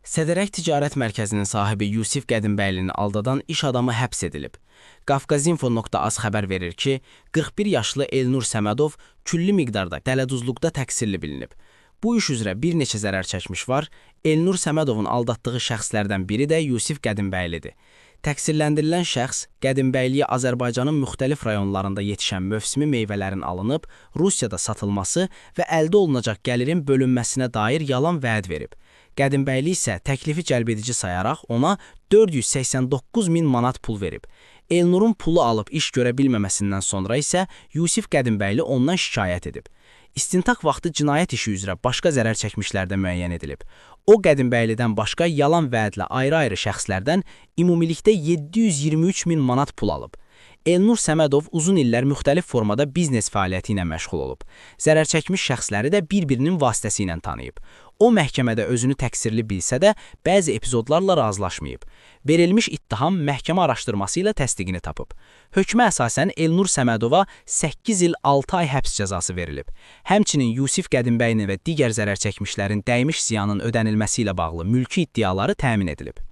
Sədərək Ticarət Mərkəzinin sahibi Yusif Qədimbəylini aldadan iş adamı həbs edilib. Qafqazinfo.az xəbər verir ki, 41 yaşlı Elnur Səmədov küllü miqdarda dələduzluqda təqsirli bilinib. Bu iş üzrə bir neçə zərər çəkmiş var. Elnur Səmədovun aldatdığı şəxslərdən biri də Yusif Qədimbəyllidir. Təqsirləndirilən şəxs Qədimbəylliyə Azərbaycanın müxtəlif rayonlarında yetişən mövsümi meyvələrin alınıb, Rusiyada satılması və əldə olunacaq gəlirin bölünməsinə dair yalan vəd verib. Qədimbəylli isə təklifi cəlbedici sayaraq ona 489 min manat pul verib. Elnurun pulu alıb iş görə bilməməsindən sonra isə Yusif Qədimbəylli ondan şikayət edib. İstintaq vaxtı cinayət işi üzrə başqa zərər çəkmişlər də müəyyən edilib. O, Qədimbəyllidən başqa yalan vədlə ayrı-ayrı şəxslərdən ümumilikdə 723 min manat pul alıb. Elnur Səmədov uzun illər müxtəlif formada biznes fəaliyyəti ilə məşğul olub. Zərər çəkmiş şəxsləri də bir-birinin vasitəsilə tanıyıb. O, məhkəmədə özünü təqsirli bilsə də, bəzi epizodlarla razılaşmayıb. Verilmiş ittiham məhkəmə araşdırması ilə təsdiqini tapıb. Hökmə əsasən Elnur Səmədova 8 il 6 ay həbs cəzası verilib. Həmçinin Yusif Qədimbəylinin və digər zərər çəkmişlərin dəymiş ziyanın ödənilməsi ilə bağlı mülki iddiaları təmin edilib.